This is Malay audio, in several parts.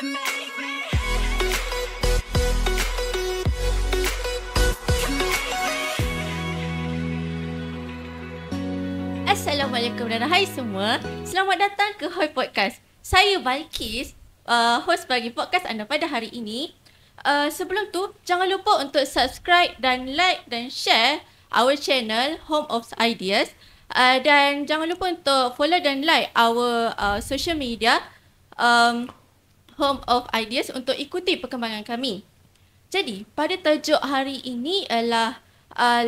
Assalamualaikum dan hai semua. Selamat datang ke Hoi Podcast. Saya Balkis, host bagi podcast anda pada hari ini. Sebelum tu, jangan lupa untuk subscribe dan like dan share our channel Home of Ideas. Dan jangan lupa untuk follow dan like our social media Home of Ideas untuk ikuti perkembangan kami. Jadi, pada tajuk hari ini ialah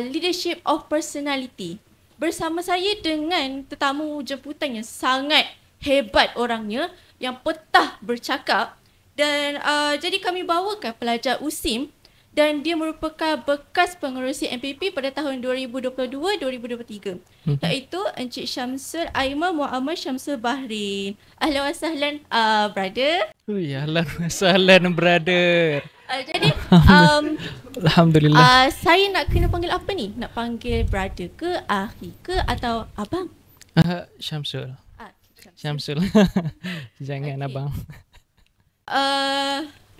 Leadership of Personality. Bersama saya dengan tetamu jemputan yang sangat hebat orangnya, yang petah bercakap. Dan jadi kami bawakan pelajar USIM dan dia merupakan bekas pengerusi MPP pada tahun 2022-2023. Iaitu Encik Syamsul Aiman Muhammad Syamsul Bahrin. Ahlan wa sahlan brother. Ahlan wa sahlan brother. Jadi Alhamdulillah. Saya nak kena panggil apa ni? Nak panggil brother ke, akhi ke atau abang? Syamsul. Syamsul. Syamsul. Jangan Okay. abang.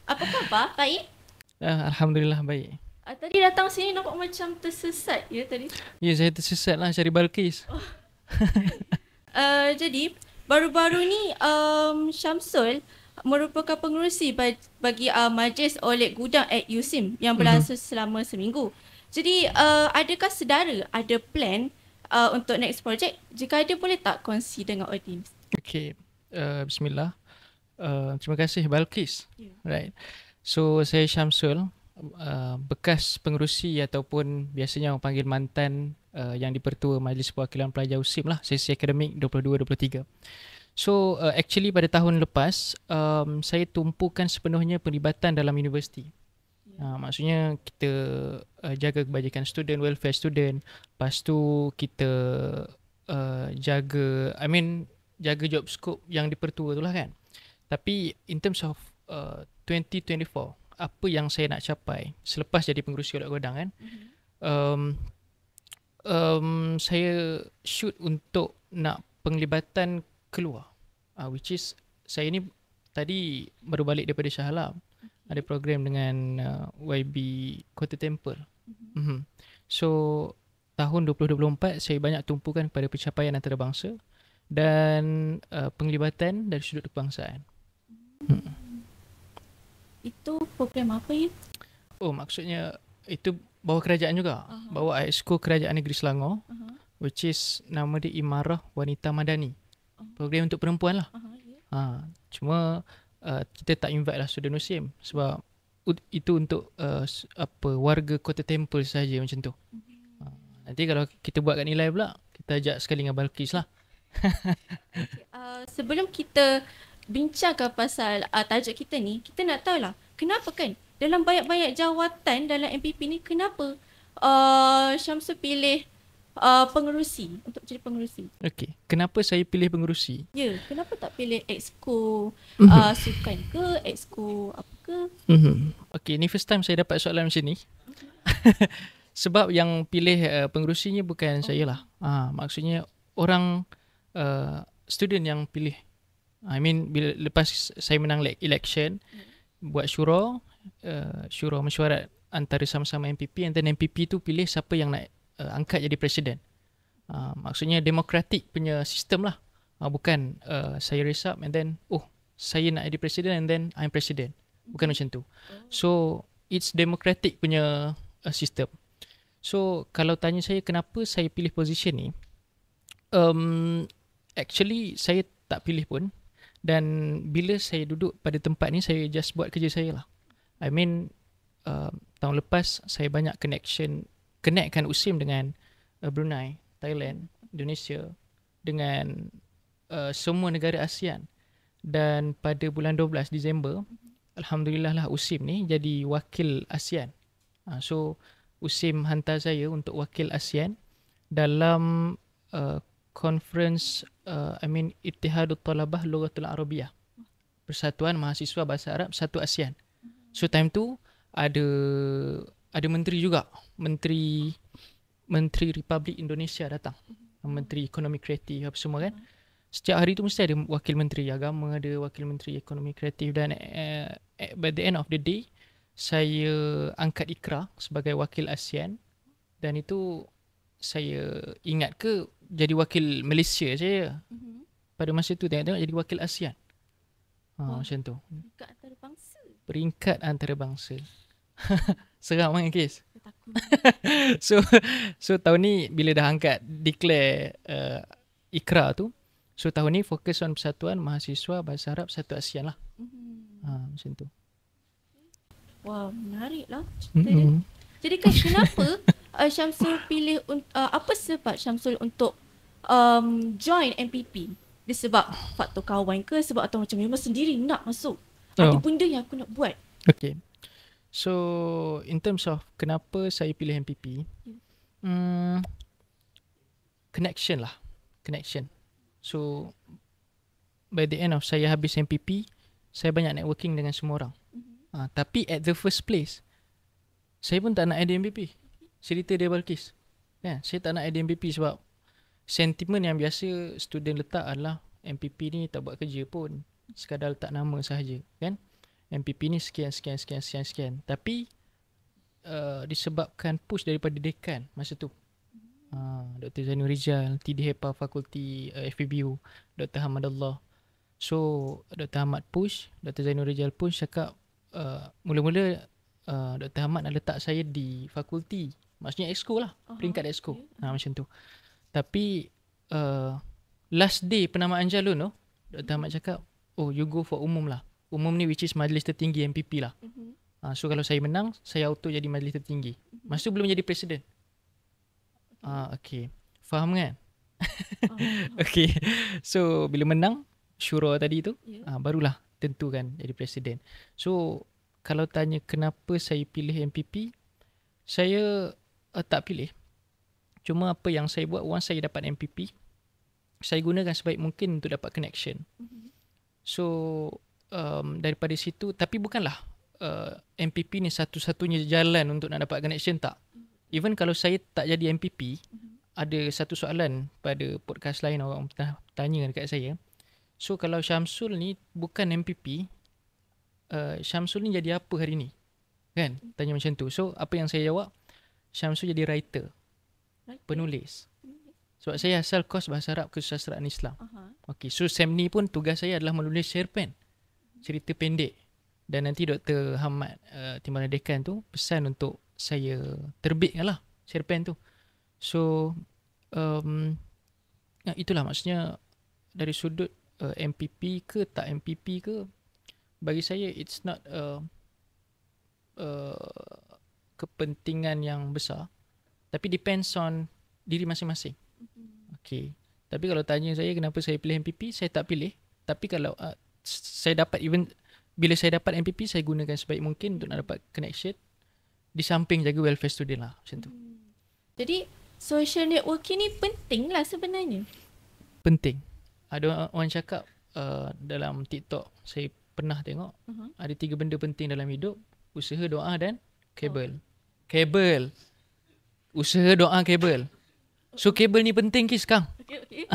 Apa khabar? Baik? Alhamdulillah baik. Tadi datang sini nampak macam tersesat ya tadi. Ya, saya tersesat lah cari Balkis. Jadi baru-baru ni Syamsul merupakan pengerusi bagi Majlis Oleg Gudang at USIM yang berlangsung selama seminggu. Jadi adakah saudara ada plan untuk next project? Jika ada, boleh tak kongsi dengan audience? Okay. Bismillah. Terima kasih Balkis. Yeah. Right. So saya Syamsul, bekas pengerusi ataupun biasanya orang panggil mantan yang dipertua Majlis Perwakilan Pelajar USIM lah, sesi akademik 22-23. So actually pada tahun lepas saya tumpukan sepenuhnya penlibatan dalam universiti. Maksudnya kita jaga kebajikan student, welfare student. Lepas tu kita jaga job scope yang dipertua tu lah kan. Tapi in terms of 2024, apa yang saya nak capai selepas jadi pengerusi Oleg Gudang kan, saya shoot untuk nak penglibatan keluar, which is saya ni tadi baru balik daripada Shah Alam. Ada program dengan YB Kota Temple. So tahun 2024 saya banyak tumpukan pada pencapaian antarabangsa dan penglibatan dari sudut kebangsaan. Itu program apa ya? Oh, maksudnya itu bawah kerajaan juga. Bawah Exco Kerajaan Negeri Selangor, which is nama dia Imarah Wanita Madani. Program untuk perempuan lah. Cuma kita tak invite lah student USIM sebab itu untuk warga Kota Temple saja macam tu. Nanti kalau kita buat kat nilai pula, kita ajak sekali dengan Balkis lah. Sebelum kita bincangkan pasal tajuk kita ni, kita nak tahu lah kenapa kan dalam banyak-banyak jawatan dalam MPP ni, kenapa Syamsul pilih pengerusi, untuk jadi pengerusi? Okey, kenapa saya pilih pengerusi? Ya, kenapa tak pilih exco sukan ke, exco apa ke? Okey, ni first time saya dapat soalan macam ni. Sebab yang pilih pengerusinya bukan saya lah. Maksudnya orang student yang pilih. I mean bila lepas saya menang election, buat syura mesyuarat antara sama-sama MPP, and then MPP tu pilih siapa yang nak angkat jadi presiden. Maksudnya demokratik punya sistem lah. Bukan saya raise up and then saya nak jadi presiden and then I'm president. Bukan macam tu. So it's democratic punya sistem. So kalau tanya saya kenapa saya pilih position ni, actually saya tak pilih pun. Dan bila saya duduk pada tempat ni, saya just buat kerja saya lah. I mean tahun lepas saya banyak connectkan USIM dengan Brunei, Thailand, Indonesia, dengan semua negara ASEAN. Dan pada bulan 12 Disember, Alhamdulillah lah USIM ni jadi wakil ASEAN. So USIM hantar saya untuk wakil ASEAN dalam conference Ittihadut Talabah Lughatul Arabiyah, Persatuan Mahasiswa Bahasa Arab Satu ASEAN. So time tu ada menteri juga, Menteri Republik Indonesia datang, Menteri Ekonomi Kreatif apa semua kan. Setiap hari tu mesti ada wakil menteri agama, ada wakil menteri ekonomi kreatif, dan by the end of the day saya angkat ikrar sebagai wakil ASEAN. Dan itu saya ingat ke jadi wakil Malaysia saya pada masa tu, tengok-tengok jadi wakil ASEAN. Macam tu. Peringkat antarabangsa. Peringkat antarabangsa. Seram kan kes? Saya takut. So tahun ni bila dah angkat declare ikrar tu, so tahun ni fokus on Persatuan Mahasiswa Bahasa Arab Satu ASEAN lah. Macam tu. Wah, menarik lah cerita dia. Jadi kan kenapa Syamsul pilih apa sebab Syamsul untuk join MPP? Dia sebab faktor kawan ke, sebab atau macam memang sendiri nak masuk? Ada benda yang aku nak buat. Okay. So in terms of kenapa saya pilih MPP, connection lah. Connection. So by the end of saya habis MPP, saya banyak networking dengan semua orang. Tapi at the first place, saya pun tak nak ada MPP. Cerita dia Balkis. Saya tak nak ada MPP sebab sentimen yang biasa student letak adalah MPP ni tak buat kerja pun, sekadar letak nama sahaja, kan? MPP ni sekian. Tapi disebabkan push daripada dekan masa tu, Dr. Zainul Rizal, TD Hepa Fakulti FEBU, Dr. Hamadullah. So Dr. Hamad push, Dr. Zainul Rizal push, cakap mula-mula Dr. Hamad nak letak saya di fakulti, maksudnya exco lah, peringkat exco. Macam tu. Tapi last day penamaan jalur tu, Dr. Hamad cakap, oh you go for umum lah. Umum ni which is majlis tertinggi MPP lah. So kalau saya menang, saya auto jadi majlis tertinggi. Masa tu belum jadi presiden. Okay. Faham kan? Okay. So bila menang syura tadi tu, barulah tentukan jadi presiden. So kalau tanya kenapa saya pilih MPP, saya tak pilih. Cuma apa yang saya buat once saya dapat MPP, saya gunakan sebaik mungkin untuk dapat connection. So daripada situ, tapi bukanlah MPP ni satu-satunya jalan untuk nak dapat connection, tak. Even kalau saya tak jadi MPP, ada satu soalan pada podcast lain orang pernah tanya dekat saya. So kalau Syamsul ni bukan MPP, Syamsul ni jadi apa hari ni? Kan? Tanya macam tu. So apa yang saya jawab, Syamsul jadi writer, penulis. Sebab saya asal kos Bahasa Arab Kesusasteraan Islam. Okay, so SEM ni pun tugas saya adalah menulis cerpen, cerita pendek. Dan nanti Dr. Hamad Timbalan Dekan tu pesan untuk saya terbitkan lah cerpen tu. So itulah maksudnya dari sudut MPP ke tak MPP ke, bagi saya it's not kepentingan yang besar, tapi depends on diri masing-masing. Okay. Tapi kalau tanya saya kenapa saya pilih MPP, saya tak pilih. Tapi kalau saya dapat, even bila saya dapat MPP, saya gunakan sebaik mungkin untuk nak dapat connection, di samping jaga welfare student lah, macam tu. Jadi social networking ni penting lah sebenarnya. Penting. Ada orang cakap dalam TikTok, saya pernah tengok, ada 3 benda penting dalam hidup: usaha, doa dan kabel. Kabel. Usaha, doa, kabel. So kabel ni penting ke sekarang? Okay.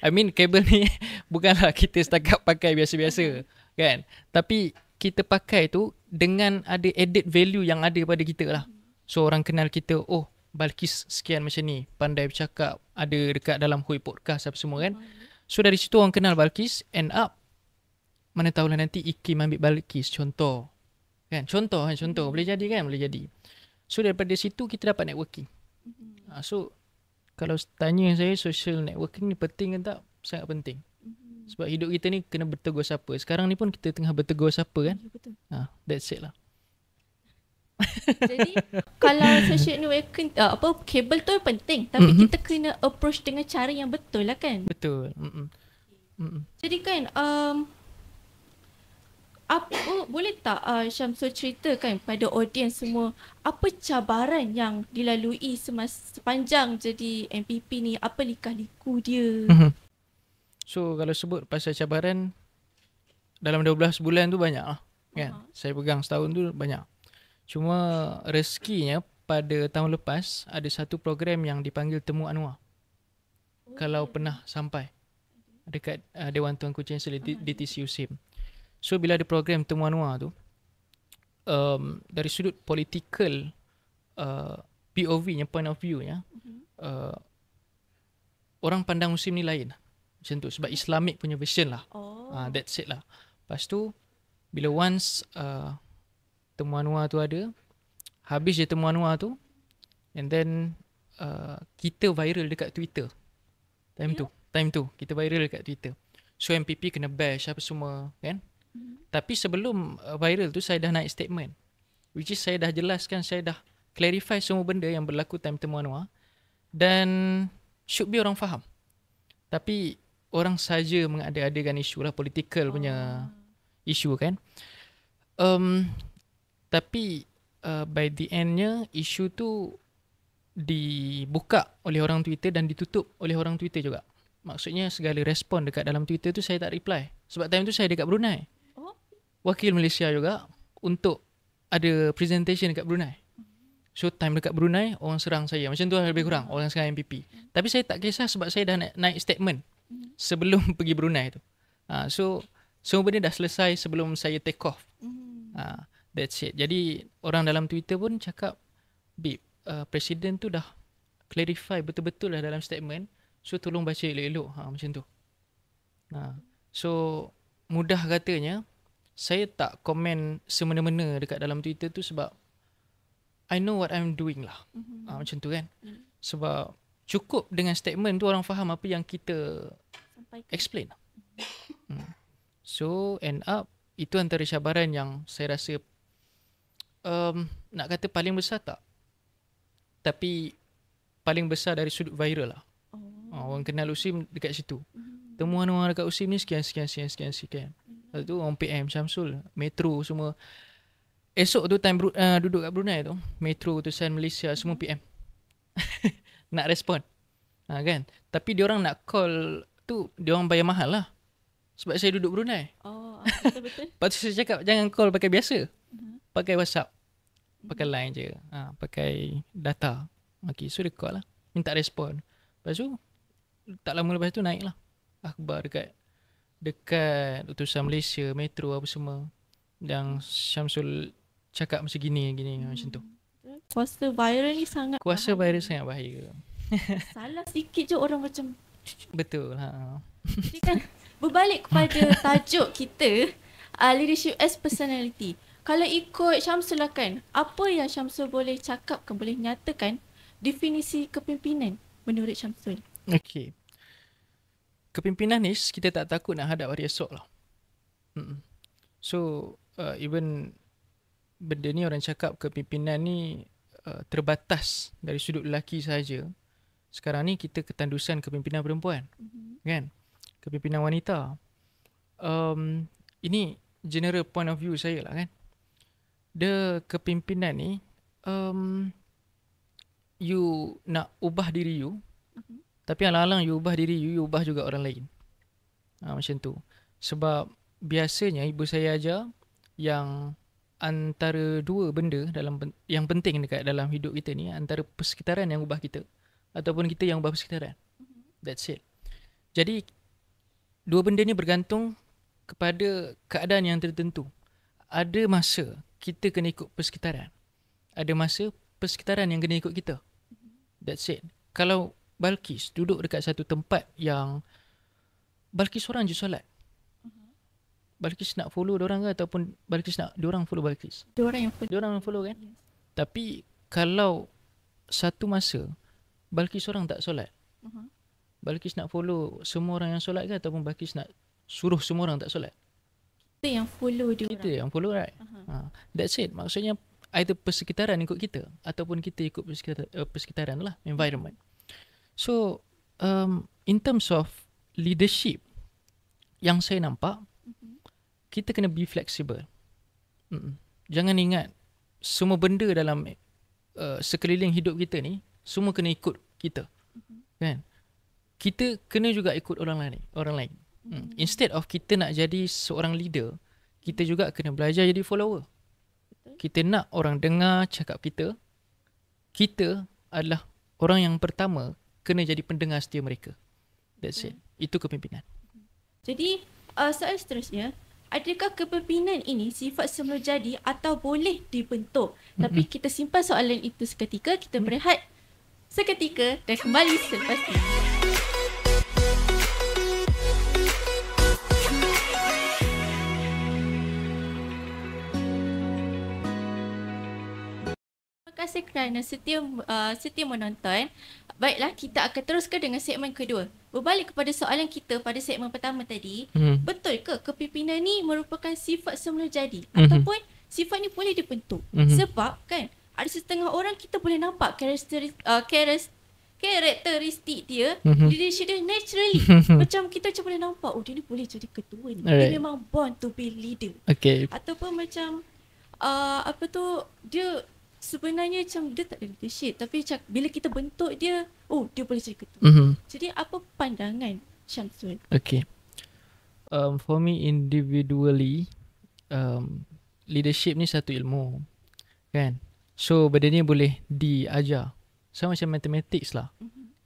I mean kabel ni bukanlah kita setakat pakai biasa-biasa, kan? Tapi kita pakai tu dengan ada added value yang ada pada kita lah. So orang kenal kita, oh Balkis sekian macam ni, pandai bercakap, ada dekat dalam Hui Podcast apa semua, kan? So dari situ orang kenal Balkis, end up mana tahulah nanti Ikim ambil Balkis, contoh. Kan? Contoh boleh jadi kan? Boleh jadi. So daripada situ kita dapat networking. So kalau tanya saya social networking ni penting ke tak? Sangat penting. Sebab hidup kita ni kena bertegur sapa. Sekarang ni pun kita tengah bertegur sapa, kan? Ya, betul. That's it lah. Jadi kalau social networking kabel tu penting, tapi kita kena approach dengan cara yang betul lah, kan? Betul. Jadi kan boleh tak Syamsul ceritakan pada audiens semua apa cabaran yang dilalui sepanjang jadi MPP ni, apa lika-liku dia? So kalau sebut pasal cabaran dalam 12 bulan tu banyak lah, kan? Saya pegang setahun tu banyak. Cuma rezekinya pada tahun lepas ada satu program yang dipanggil Temu Anwar. Kalau pernah sampai. dekat Dewan Tuanku Chancellor DTC USIM. So bila ada program Temuan Wah tu, dari sudut political POV-nya, point of view-nya, orang pandang USIM ni lain macam tu, sebab Islamic punya version lah. That's it lah. Lepas tu bila once Temuan Wah tu ada, habis je Temuan Wah tu, and then kita viral dekat Twitter time tu kita viral dekat Twitter. So MPP kena bash apa semua kan. Tapi sebelum viral tu saya dah naik statement, which is saya dah jelaskan, saya dah clarify semua benda yang berlaku time Temuan Wah, dan should be orang faham. Tapi orang saja mengada-adakan isu lah, political punya isu kan. Tapi by the endnya isu tu dibuka oleh orang Twitter dan ditutup oleh orang Twitter juga. Maksudnya segala respon dekat dalam Twitter tu saya tak reply. Sebab time tu saya dekat Brunei. Wakil Malaysia juga untuk ada presentation dekat Brunei. So time dekat Brunei orang serang saya. Macam tu lah lebih kurang orang serang MPP. Tapi saya tak kisah sebab saya dah naik statement sebelum pergi Brunei tu. So semua benda dah selesai sebelum saya take off. That's it. Jadi orang dalam Twitter pun cakap, Bib, Presiden tu dah clarify betul-betul lah dalam statement. So tolong baca elok-elok. Macam tu. So mudah katanya, saya tak komen semena-mena dekat dalam Twitter tu sebab I know what I'm doing lah. Macam tu kan. Sebab cukup dengan statement tu orang faham apa yang kita explain. So end up itu antara cabaran yang saya rasa nak kata paling besar tak, tapi paling besar dari sudut viral lah. Orang kenal USIM dekat situ. Temuan orang dekat USIM ni sekian. Lepas tu orang PM Syamsul, Metro semua. Esok tu time duduk kat Brunei tu, Metro, Utusan Malaysia semua PM. Nak respon. Kan? Tapi diorang nak call tu, diorang bayar mahal lah. Sebab saya duduk Brunei. Betul-betul. Lepas tu saya cakap jangan call pakai biasa. Pakai WhatsApp. Pakai line je. Pakai data. Okay, so dia call lah. Minta respon. Lepas tu, tak lama lepas tu naik lah akhbar dekat Utusan Malaysia, Metro apa semua. Yang Syamsul cakap macam gini macam tu. Kuasa viral ni sangat sangat bahaya. Salah sikit je orang macam Betul. Jadi kan berbalik kepada tajuk kita, leadership as personality. Kalau ikut Syamsul lah kan, apa yang Syamsul boleh cakapkan, boleh nyatakan definisi kepimpinan menurut Syamsul? Okay. Kepimpinan ni kita tak takut nak hadap hari esok lah. So even benda ni orang cakap kepimpinan ni terbatas dari sudut lelaki saja. Sekarang ni kita ketandusan kepimpinan perempuan. Kan? Kepimpinan wanita. Ini general point of view saya lah kan. The kepimpinan ni you nak ubah diri you, tapi alang-alang you ubah diri you ubah juga orang lain. Macam tu. Sebab biasanya ibu saya ajar yang antara dua benda yang penting dekat dalam hidup kita ni, antara persekitaran yang ubah kita ataupun kita yang ubah persekitaran. That's it. Jadi dua benda ni bergantung kepada keadaan yang tertentu. Ada masa kita kena ikut persekitaran. Ada masa persekitaran yang kena ikut kita. That's it. Kalau Balqis duduk dekat satu tempat yang Balqis seorang je solat, Balqis nak follow diorang ke ataupun Balqis nak diorang follow Balqis? Diorang yang follow kan? Yes. Tapi kalau satu masa Balqis seorang tak solat, Balqis nak follow semua orang yang solat ke ataupun Balqis nak suruh semua orang tak solat? Kita yang follow diorang. Kita yang follow, right? That's it. Maksudnya either persekitaran ikut kita ataupun kita ikut persekitaran lah, environment. So in terms of leadership yang saya nampak, kita kena be flexible. Jangan ingat semua benda dalam sekeliling hidup kita ni semua kena ikut kita. Kan? Kita kena juga ikut orang lain. Instead of kita nak jadi seorang leader, kita juga kena belajar jadi follower. Kita nak orang dengar cakap kita. Kita adalah orang yang pertama kena jadi pendengar setia mereka. That's it. Itu kepimpinan. Jadi soalan seterusnya, adakah kepimpinan ini sifat semula jadi atau boleh dibentuk? Tapi kita simpan soalan itu seketika, kita berehat seketika dan kembali selepas ini. Terima kasih kerana setia menonton. Baiklah, kita akan teruskan dengan segmen kedua. Berbalik kepada soalan kita pada segmen pertama tadi, betul ke kepimpinan ni merupakan sifat semula jadi ataupun sifat ni boleh dibentuk? Sebab kan ada setengah orang kita boleh nampak karakteristik dia, leadership dia naturally. Macam kita macam boleh nampak, oh dia ni boleh jadi ketua ni. Dia memang born to be leader. Okay. Ataupun macam dia sebenarnya macam dia tak ada leadership, tapi macam bila kita bentuk dia, oh dia boleh jadi ketua. Jadi apa pandangan Syamsul? Okay. For me individually, leadership ni satu ilmu, kan? So benda ni boleh diajar. Sama macam mathematics lah.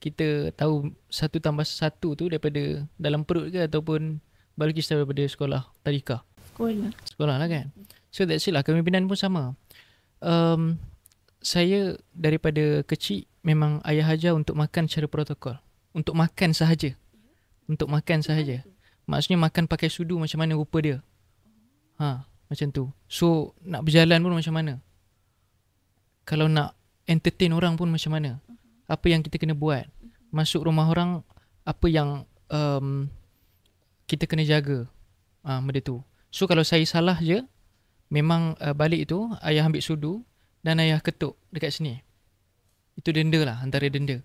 Kita tahu 1 tambah 1 tu daripada dalam perut ke ataupun Balqis daripada sekolah tadika. Sekolah lah kan. So that's it lah. Kepimpinan pun sama. Saya daripada kecil memang ayah ajar untuk makan secara protokol. Untuk makan sahaja. Untuk makan sahaja. Maksudnya makan pakai sudu macam mana rupa dia. Macam tu. So nak berjalan pun macam mana. Kalau nak entertain orang pun macam mana. Apa yang kita kena buat. Masuk rumah orang, apa yang kita kena jaga. Benda tu. So kalau saya salah je, memang balik tu ayah ambil sudu dan ayah ketuk dekat sini. Itu denda lah, antara denda.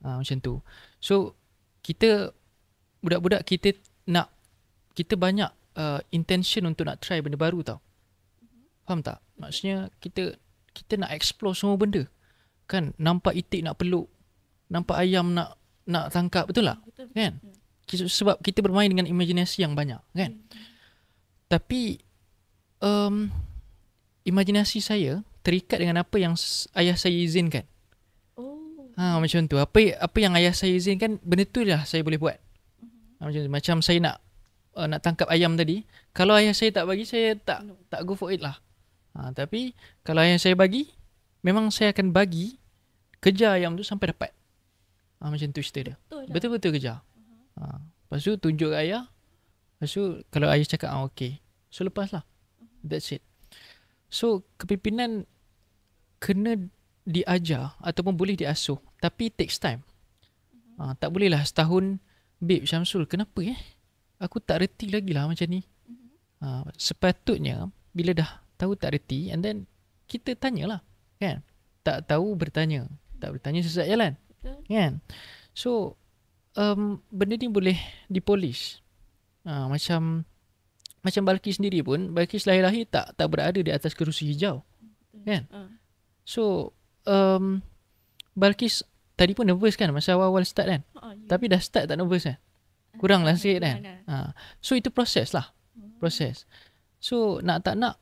Macam tu. So kita budak-budak kita banyak intention untuk nak try benda baru tau. Faham tak? Maksudnya kita nak explore semua benda. Kan nampak itik nak peluk, nampak ayam nak tangkap, betul tak? Betul. Kan? Sebab kita bermain dengan imajinasi yang banyak, kan? Tapi imajinasi saya terikat dengan apa yang ayah saya izinkan. Macam tu. Apa yang ayah saya izinkan, benda tu lah saya boleh buat. Macam tu. Macam saya nak tangkap ayam tadi, kalau ayah saya tak bagi, saya tak go for it lah. Tapi kalau ayah saya bagi, memang saya akan bagi, kejar ayam tu sampai dapat. Macam tu cerita dia. Betul-betul kejar. Lepas tu tunjuk ke ayah. Lepas tu kalau ayah cakap okay, so lepas lah. That's it. So kepimpinan kena diajar ataupun boleh diasuh, tapi takes time. Tak boleh lah setahun, babe Syamsul kenapa aku tak reti lagi lah macam ni. Sepatutnya bila dah tahu tak reti, and then kita tanyalah, kan? Tak tahu bertanya, tak bertanya sesat jalan. Betul. Kan? So benda ni boleh dipolish. Macam Balqis sendiri pun, Balqis lahir-lahir tak berada di atas kerusi hijau. Kan? So Balqis tadi pun nervous kan masa awal-awal start kan. Tapi dah start tak nervous kan. Kurang lah sikit kan. So itu proses lah. Proses. So nak tak nak,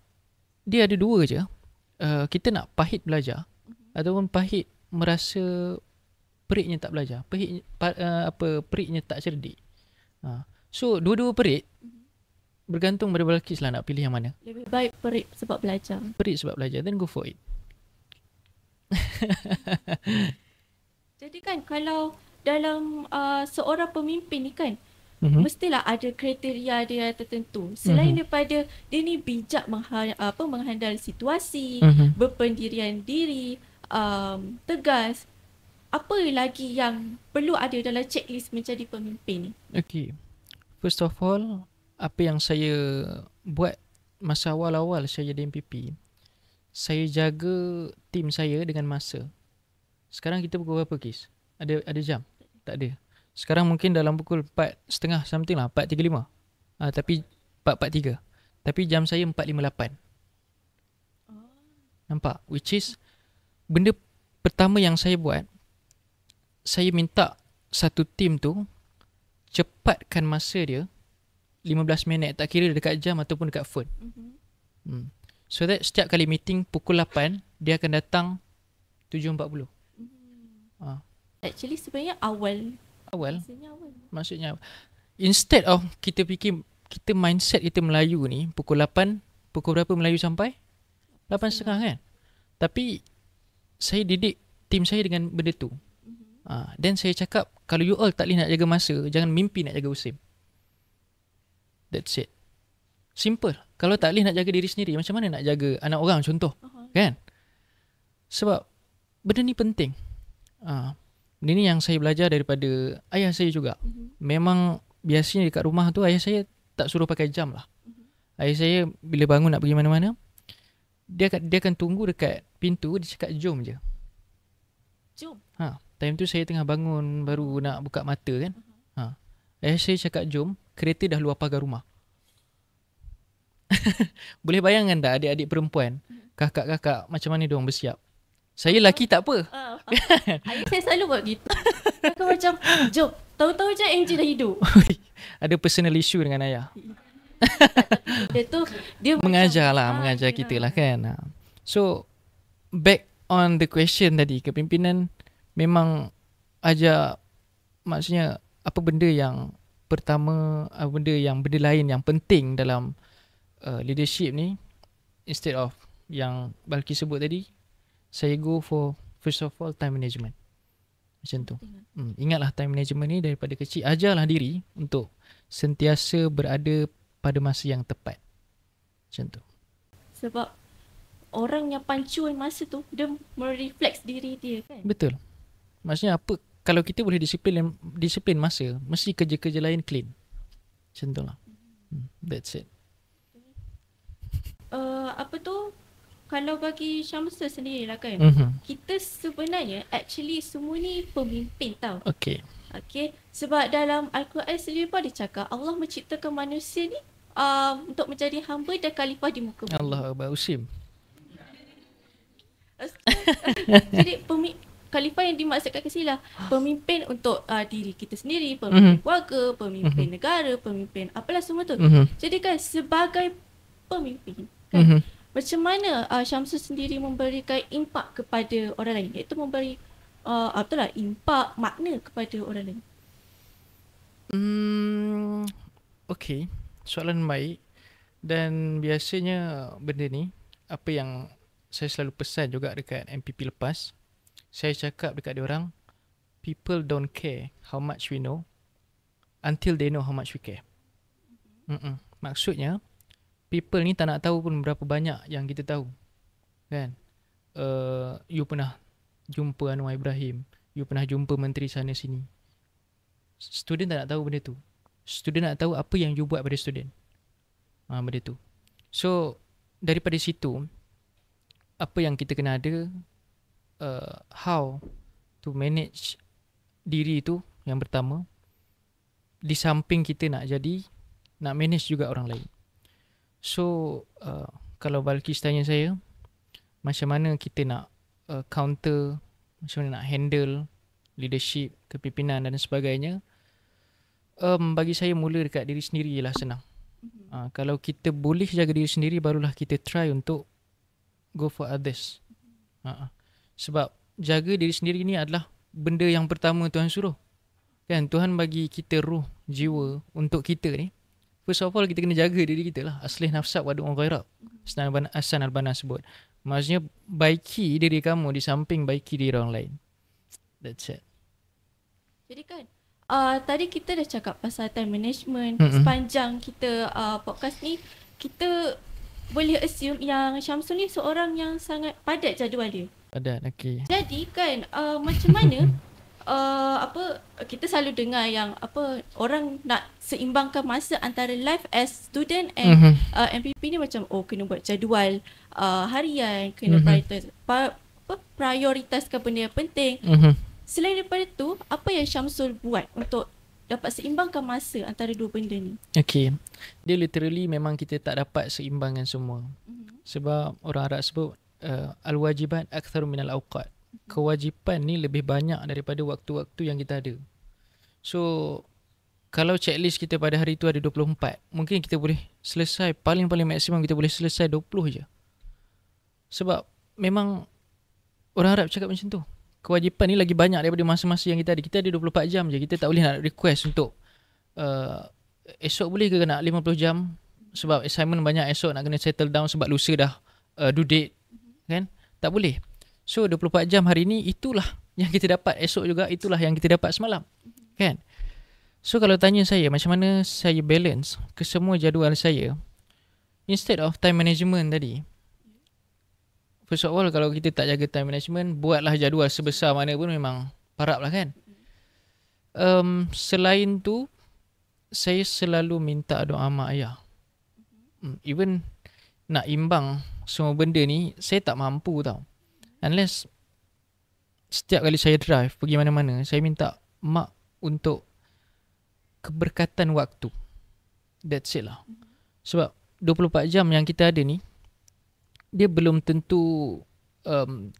dia ada dua je. Kita nak pahit belajar ataupun pahit merasa periknya tak belajar. Periknya tak cerdik. So dua-dua perik. Bergantung pada Balqis lah nak pilih yang mana. Lebih baik perik sebab belajar. Perik sebab belajar, then go for it. Jadi kan kalau dalam seorang pemimpin ni kan, mestilah ada kriteria dia tertentu. Selain daripada dia ni bijak menghandle situasi, berpendirian diri, tegas, apa lagi yang perlu ada dalam checklist menjadi pemimpin ni? Okay. First of all, apa yang saya buat masa awal-awal saya jadi MPP, saya jaga tim saya dengan masa. Sekarang kita pukul berapa, Kis? Ada jam? Tak ada. Sekarang mungkin dalam pukul 4.30 something lah, 4.35. Tapi 4.43. Tapi jam saya 4.58. Nampak? Which is benda pertama yang saya buat, saya minta satu tim tu cepatkan masa dia 15 minit, tak kira dekat jam ataupun dekat phone. So that setiap kali meeting pukul 8, dia akan datang 7.40. Actually sebenarnya awal. Maksudnya instead of kita fikir kita mindset kita Melayu ni pukul 8, pukul berapa Melayu sampai? 8.30 kan? Tapi saya didik tim saya dengan benda tu. Then saya cakap, kalau you all tak boleh nak jaga masa, jangan mimpi nak jaga Usim. That's it. Simple. Kalau tak boleh nak jaga diri sendiri, macam mana nak jaga anak orang contoh? Kan? Sebab benda ni penting. Benda ni yang saya belajar daripada ayah saya juga. Memang biasanya dekat rumah tu ayah saya tak suruh pakai jam lah. Ayah saya bila bangun nak pergi mana-mana, dia akan tunggu dekat pintu, dia cakap jom je. Jom. Time tu saya tengah bangun, baru nak buka mata kan. Ayah saya cakap jom, kereta dah luar pagar rumah. Boleh bayangkan tak adik-adik perempuan, kakak-kakak macam mana diorang bersiap? Saya lelaki tak apa. Ayah saya selalu buat gitu. Kakak macam, jom. Tahu-tahu je Angie dah hidup. Ada personal issue dengan ayah. Dia mengajar macam, lah, mengajar kita lah kan. So, back on the question tadi, kepimpinan memang ajar, maksudnya apa benda yang pertama, benda lain yang penting dalam leadership ni, instead of yang Balki sebut tadi, saya go for first of all time management. Macam tu. Ingatlah time management ni daripada kecil, ajarlah diri untuk sentiasa berada pada masa yang tepat. Macam tu. Sebab orang yang pancuan masa tu, dia merefleks diri dia kan. Betul. Maksudnya apa, kalau kita boleh disiplin masa, mesti kerja-kerja lain clean. Macam tu lah. That's it. Kalau bagi Syamsul sendiri lah kan, kita sebenarnya actually semua ni pemimpin tau. Okay. Sebab dalam Al-Quran sendiri pun dia cakap Allah menciptakan manusia ni untuk menjadi hamba dan khalifah di muka bumi. Allah Akbar, Usim. Jadi khalifah yang dimaksudkan ke sini lah pemimpin untuk diri kita sendiri, pemimpin keluarga, pemimpin negara, pemimpin apalah semua tu. Jadi kan sebagai pemimpin kan, macam mana Syamsul sendiri memberikan impak kepada orang lain, iaitu memberi impak makna kepada orang lain? Okay, soalan baik. Dan biasanya benda ni, apa yang saya selalu pesan juga dekat MPP lepas, saya cakap dekat diorang, people don't care how much we know until they know how much we care. Maksudnya, people ni tak nak tahu pun berapa banyak yang kita tahu. Kan? You pernah jumpa Anwar Ibrahim, you pernah jumpa menteri sana sini. Student tak nak tahu benda tu. Student nak tahu apa yang you buat pada student. Benda tu. So, daripada situ, apa yang kita kena ada, how to manage diri tu yang pertama. Di samping kita nak manage juga orang lain. So, kalau Balkis tanya saya, macam mana kita nak counter, macam mana nak handle leadership, kepimpinan dan sebagainya, bagi saya mula dekat diri sendiri lah senang. Kalau kita boleh jaga diri sendiri, barulah kita try untuk go for others. Sebab jaga diri sendiri ni adalah benda yang pertama Tuhan suruh. Kan, Tuhan bagi kita ruh, jiwa untuk kita ni. First of all, kita kena jaga diri kita lah. Aslih nafsak wa du'un ghairak. Hasan al-Banna sebut. Maksudnya, baiki diri kamu di samping baiki diri orang lain. That's it. Jadi kan, tadi kita dah cakap pasal time management. Sepanjang kita podcast ni, kita boleh assume yang Syamsul ni seorang yang sangat padat jadual dia. Padat, okay. Jadi kan, macam mana kita selalu dengar yang orang nak seimbangkan masa antara life as student and MPP ni macam kena buat jadual harian, kena prioritaskan benda yang penting. Selain daripada tu, apa yang Syamsul buat untuk dapat seimbangkan masa antara dua benda ni? Okay, dia literally memang kita tak dapat seimbangkan semua. Sebab orang Arab sebut al-wajibat aktsaru minal awqat. Kewajipan ni lebih banyak daripada waktu-waktu yang kita ada. So, kalau checklist kita pada hari tu ada 24, mungkin kita boleh selesai, paling-paling maksimum kita boleh selesai 20 je. Sebab memang orang Arab cakap macam tu. Kewajipan ni lagi banyak daripada masa-masa yang kita ada. Kita ada 24 jam je. Kita tak boleh nak request untuk esok boleh ke nak 50 jam sebab assignment banyak, esok nak kena settle down sebab lusa dah due date, kan? Tak boleh. So 24 jam hari ni itulah yang kita dapat, esok juga itulah yang kita dapat semalam, kan? So kalau tanya saya macam mana saya balance ke semua jadual saya, instead of time management tadi, first of all, kalau kita tak jaga time management, buatlah jadual sebesar mana pun memang parap lah, kan? Selain tu, saya selalu minta doa mak ayah. Even nak imbang semua benda ni, saya tak mampu tau. Unless setiap kali saya drive pergi mana-mana, saya minta mak untuk keberkatan waktu. That's it lah. Sebab 24 jam yang kita ada ni, dia belum tentu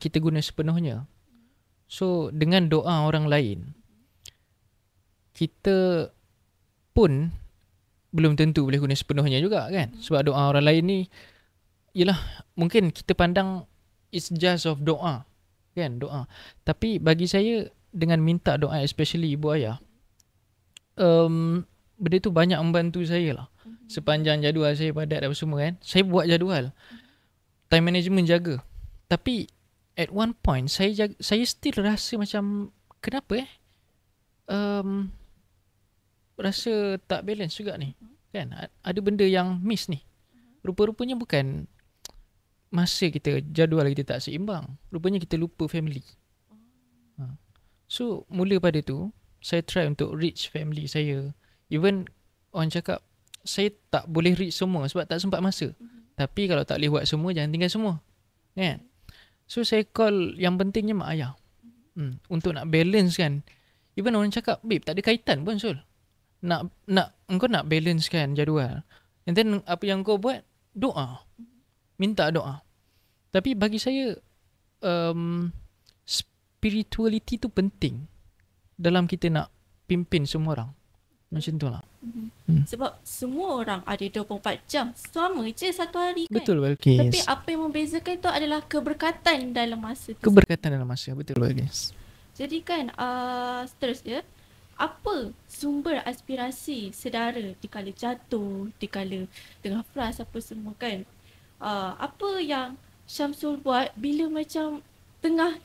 kita guna sepenuhnya. So dengan doa orang lain, kita pun belum tentu boleh guna sepenuhnya juga, kan? Sebab doa orang lain ni, yelah, mungkin kita pandang it's just of doa, kan? Doa. Tapi bagi saya, dengan minta doa, especially ibu ayah, benda tu banyak membantu saya lah. Sepanjang jadual saya padat dan semua, kan? Saya buat jadual, time management jaga. Tapi at one point saya still rasa macam kenapa rasa tak balance juga ni, kan? Ada benda yang miss ni. Rupa-rupanya bukan masa kita, jadual kita tak seimbang, rupanya kita lupa family. So mula pada tu saya try untuk reach family saya. Even orang cakap saya tak boleh reach semua sebab tak sempat masa. Tapi kalau tak boleh buat semua, jangan tinggal semua, kan? So saya call yang pentingnya mak ayah, untuk nak balance, kan? Even orang cakap, babe, tak ada kaitan pun, Sul. Engkau nak balance kan jadual, and then apa yang kau buat, doa, minta doa. Tapi bagi saya spirituality tu penting dalam kita nak pimpin semua orang. Macam tu lah. Sebab semua orang ada 24 jam, sama je satu hari, kan? Betul, Balkis. Tapi apa yang membezakan tu adalah keberkatan dalam masa tu. Keberkatan dalam masa, betul, Balkis. Jadi kan, seterusnya, apa sumber aspirasi sedara dikala jatuh, dikala tengah frust apa semua, kan? Apa yang Syamsul buat bila macam tengah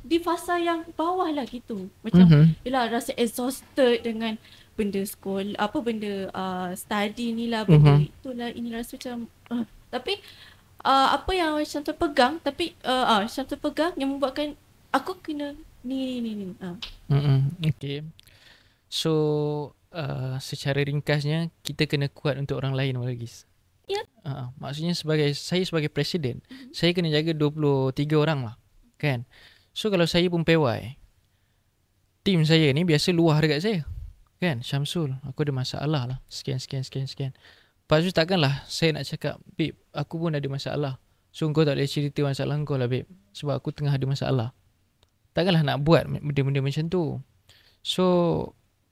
di fasa yang bawah lah gitu. Macam yelah, rasa exhausted dengan benda sekolah, benda study ni lah, benda itulah, ini rasa macam tapi apa yang Syamsul pegang, Syamsul pegang yang membuatkan aku kena ni. Okay. So secara ringkasnya, kita kena kuat untuk orang lain, Balkis. Ya. Maksudnya saya sebagai presiden, saya kena jaga 23 orang lah, kan? So kalau saya pun pewai, tim saya ni biasa luah dekat saya, kan? Syamsul, aku ada masalah lah, sekian. Lepas tu takkanlah saya nak cakap, babe, aku pun ada masalah, so kau tak boleh cerita masalah kau lah, babe, sebab aku tengah ada masalah. Takkanlah nak buat benda-benda macam tu. So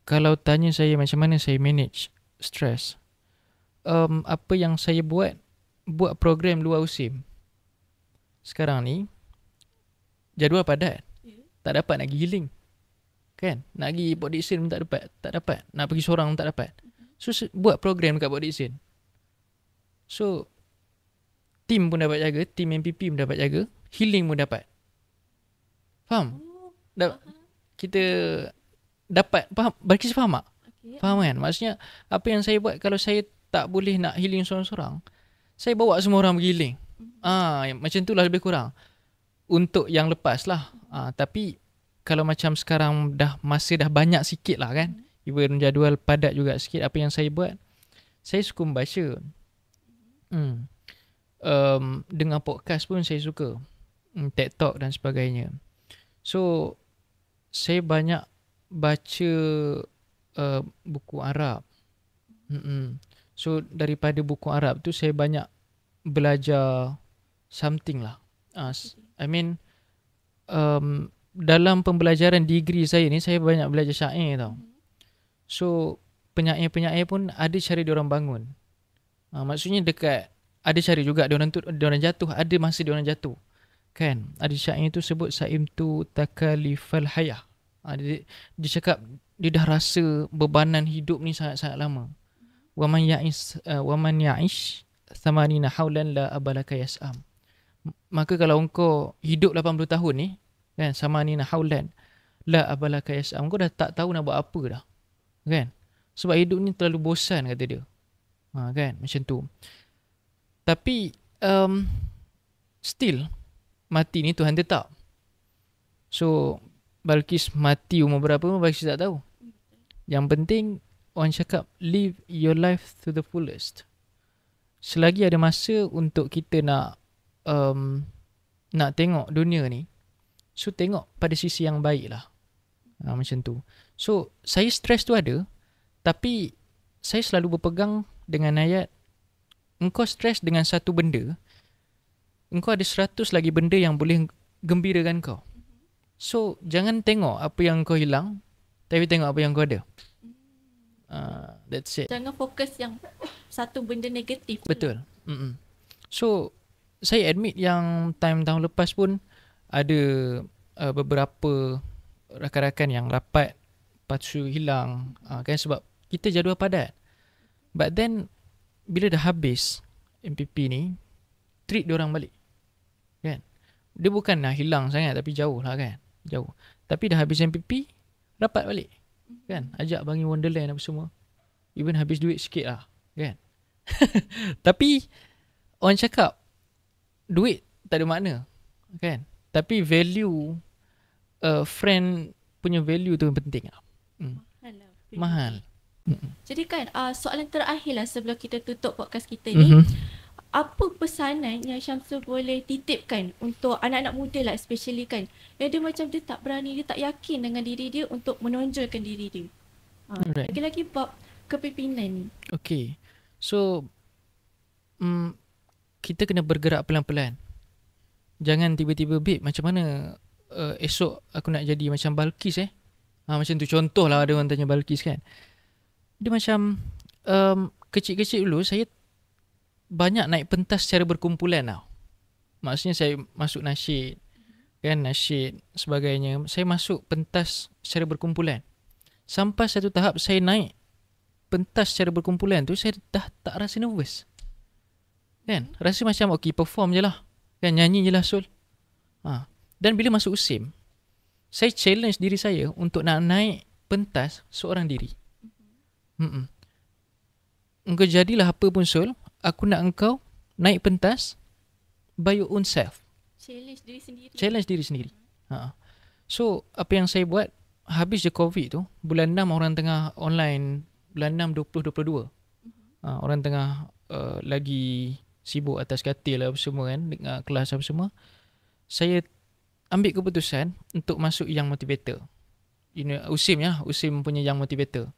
kalau tanya saya macam mana saya manage stress, apa yang saya buat program luar USIM. Sekarang ni jadual padat, tak dapat nak pergi healing, kan? Nak pergi Port Dickson pun tak dapat. Nak pergi seorang pun tak dapat. So buat program dekat Port Dickson. So team pun dapat jaga, team MPP pun dapat jaga, healing pun dapat. Faham? Kita dapat, faham? Balkis faham tak? Okay. Faham kan? Maksudnya apa yang saya buat, kalau saya tak boleh nak healing seorang-seorang, saya bawa semua orang pergi healing. Macam tu lah lebih kurang. Untuk yang lepas lah. Tapi kalau macam sekarang masa dah banyak sikit lah, kan? Even jadual padat juga sikit. Apa yang saya buat, saya suka membaca. Dengar podcast pun saya suka. TED Talk dan sebagainya. So saya banyak baca buku Arab. So daripada buku Arab tu saya banyak belajar something lah. I mean dalam pembelajaran degree saya ni, saya banyak belajar syair tau. So penyair-penyair pun ada cara diorang bangun. Maksudnya dekat, ada cara juga diorang jatuh, ada masa diorang jatuh, kan? Ada syair tu sebut saim tu takalifal hayah. Dia cakap dia dah rasa bebanan hidup ni sangat-sangat lama. Waman ya'ish thamanina haulan la abalaka yas'am. Maka kalau engkau hidup 80 tahun ni, kan, samanina haulan la abalaka yas'am, kau dah tak tahu nak buat apa dah. Kan? Sebab hidup ni terlalu bosan, kata dia. Kan? Macam tu. Tapi still mati ni Tuhan tetap. So Balqis mati umur berapa pun Balqis tak tahu. Yang penting orang cakap live your life to the fullest. Selagi ada masa untuk kita nak tengok dunia ni, so tengok pada sisi yang baik lah. Macam tu. So saya stres tu ada, tapi saya selalu berpegang dengan ayat, engkau stres dengan satu benda, engkau ada 100 lagi benda yang boleh gembirakan kau. So jangan tengok apa yang kau hilang, tapi tengok apa yang kau ada. That's it. Jangan fokus yang satu benda negatif. Betul. So saya admit yang tahun lepas pun ada beberapa rakan-rakan yang rapat lepas tu hilang, kan, sebab kita jadual padat. But then bila dah habis MPP ni, treat diorang balik, kan. Dia bukan nak hilang sangat, tapi jauh lah, kan, jauh. Tapi dah habis MPP, rapat balik, kan, ajak bagi Wonderland apa semua. Even habis duit sikit lah, kan. Tapi orang cakap duit tak ada makna, kan. Tapi value, friend punya value tu yang penting lah. Mahal. Jadi kan, soalan terakhir lah sebelum kita tutup podcast kita ni. Apa pesanan yang Syamsul boleh titipkan untuk anak-anak muda lah, especially kan, yang dia macam dia tak berani, dia tak yakin dengan diri dia untuk menonjolkan diri dia. Lagi-lagi bab kepimpinan ni. Okay. So kita kena bergerak pelan-pelan. Jangan tiba-tiba, babe, macam mana esok aku nak jadi macam Balqis macam tu, contoh lah, ada orang tanya Balqis, kan. Dia macam kecil-kecil dulu saya banyak naik pentas secara berkumpulan tau. Maksudnya saya masuk nasyid, kan, nasyid sebagainya. Saya masuk pentas secara berkumpulan. Sampai satu tahap saya naik pentas secara berkumpulan tu, saya dah tak rasa nervous, kan. Rasa macam okay, perform je lah, kan, nyanyi je lah Sul. Dan bila masuk USIM, saya challenge diri saya untuk nak naik pentas seorang diri. Engkau jadilah apa pun Sul, aku nak engkau naik pentas by your own self. Challenge diri sendiri. Challenge diri sendiri. So apa yang saya buat, habis je COVID tu, bulan 6 orang tengah online, bulan 6 2022. Orang tengah lagi sibuk atas katil lah apa semua, kan, dengan kelas apa semua. Saya ambil keputusan untuk masuk Young Motivator. USIM ya, USIM punya Young Motivator.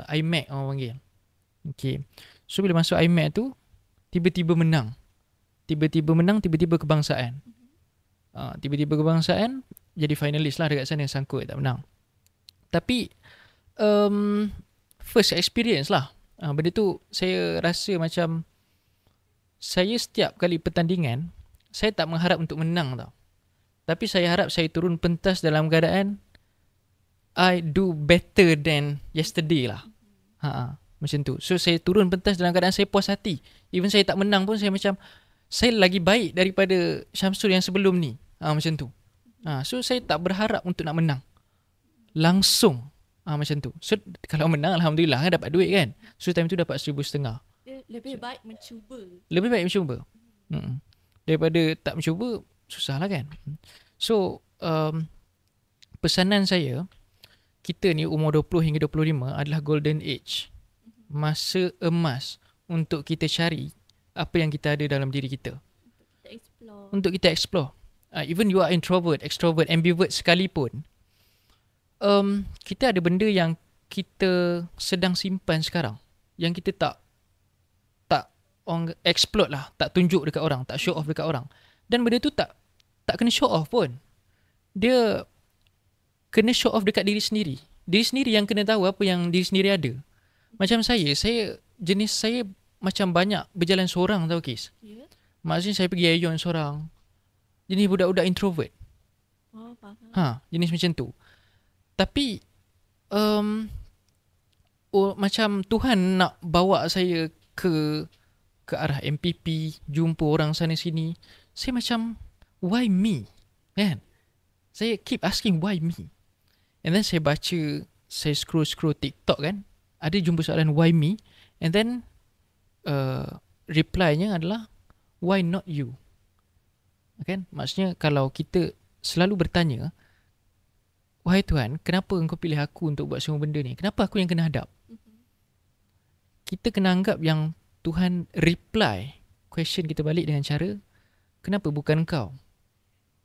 IMAC orang panggil. Okay. So bila masuk IMAC tu, tiba-tiba menang. Tiba-tiba kebangsaan. Tiba-tiba kebangsaan, jadi finalis lah dekat sana, sangkut tak menang. Tapi first experience lah. Benda tu saya rasa macam, saya setiap kali pertandingan, saya tak mengharap untuk menang tau. Tapi saya harap saya turun pentas dalam keadaan I do better than yesterday lah. Macam tu. So saya turun pentas dalam keadaan saya puas hati. Even saya tak menang pun, saya macam, saya lagi baik daripada Syamsul yang sebelum ni. Macam tu. So saya tak berharap untuk nak menang langsung. Macam tu. So kalau menang, Alhamdulillah, kan, dapat duit, kan. So time tu dapat 1,500. Lebih baik mencuba. Lebih baik mencuba. Daripada tak mencuba, susah lah, kan. So pesanan saya, kita ni umur 20 hingga 25 adalah golden age, masa emas untuk kita cari apa yang kita ada dalam diri kita, untuk kita explore. Even you are introvert, extrovert, ambivert sekalipun, kita ada benda yang kita sedang simpan sekarang, yang kita tak explode lah, tak tunjuk dekat orang, tak show off dekat orang. Dan benda tu tak kena show off pun. Dia kena show off dekat diri sendiri. Diri sendiri yang kena tahu apa yang diri sendiri ada. Macam saya jenis saya macam banyak berjalan seorang tau, Kis. Maksudnya saya pergi Aeon seorang. Jenis budak-budak introvert. Faham. Jenis macam tu. Tapi Macam Tuhan nak bawa saya ke arah MPP, jumpa orang sana sini. Saya macam, why me? Kan? Saya keep asking why me. And then saya baca, saya scroll TikTok kan, ada jumpa soalan why me, and then reply-nya adalah why not you? Kan? Maksudnya kalau kita selalu bertanya, wahai Tuhan, kenapa engkau pilih aku untuk buat semua benda ni? Kenapa aku yang kena hadap? Kita kena anggap yang Tuhan reply question kita balik dengan cara, kenapa bukan engkau?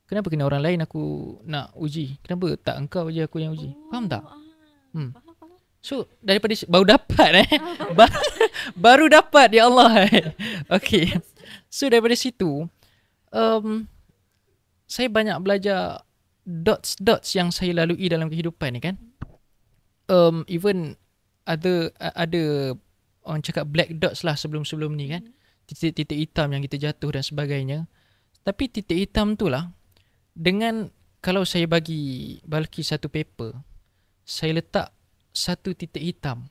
Kenapa kena orang lain aku nak uji? Kenapa tak engkau je aku yang uji? Faham tak? Faham. So daripada baru dapat baru dapat, ya Allah. Okay. So daripada situ saya banyak belajar dots yang saya lalui dalam kehidupan ni kan. Even ada orang cakap black dots lah sebelum ni kan. Titik-titik hitam yang kita jatuh dan sebagainya. Tapi titik hitam tu lah, dengan kalau saya bagi Balqis satu paper, saya letak satu titik hitam,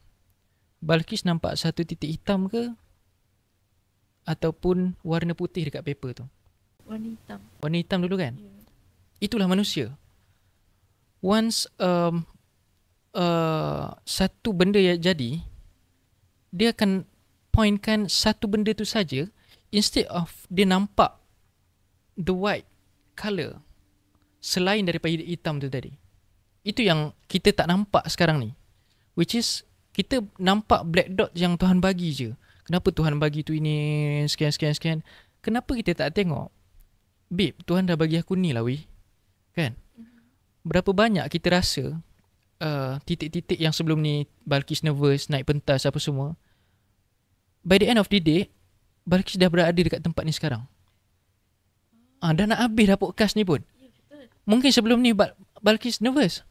Balqis nampak satu titik hitam ke ataupun warna putih dekat paper tu? Warna hitam dulu kan? Itulah manusia. Once satu benda yang jadi, dia akan pointkan satu benda tu saja, instead of dia nampak the white colour selain daripada hitam tu tadi. Itu yang kita tak nampak sekarang ni, which is kita nampak black dot yang Tuhan bagi je. Kenapa Tuhan bagi tu ini sekian. Kenapa kita tak tengok, babe, Tuhan dah bagi aku ni lah weh, kan? Berapa banyak kita rasa titik-titik yang sebelum ni Balqis nervous, naik pentas apa semua, by the end of the day Balqis dah berada dekat tempat ni sekarang. Dah nak habis dah podcast ni pun. Mungkin sebelum ni Balqis nervous,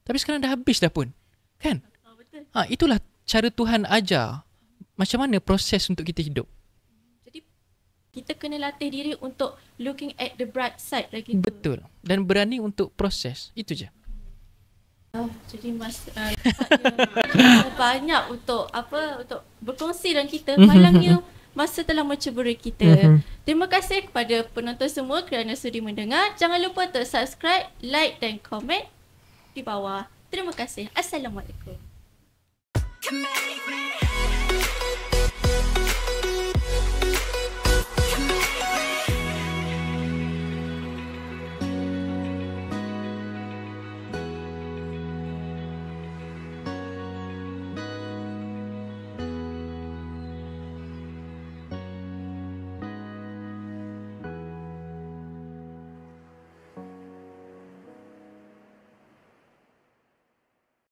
tapi sekarang dah habis dah pun, kan? Itulah cara Tuhan ajar macam mana proses untuk kita hidup. Jadi kita kena latih diri untuk looking at the bright side lagi. Betul. Dan berani untuk proses. Itu je. Jadi banyak untuk berkongsi dengan kita. Malangnya masa telah menceburi kita. Terima kasih kepada penonton semua kerana sudi mendengar. Jangan lupa untuk subscribe, like dan komen di bawah. Terima kasih. Assalamualaikum.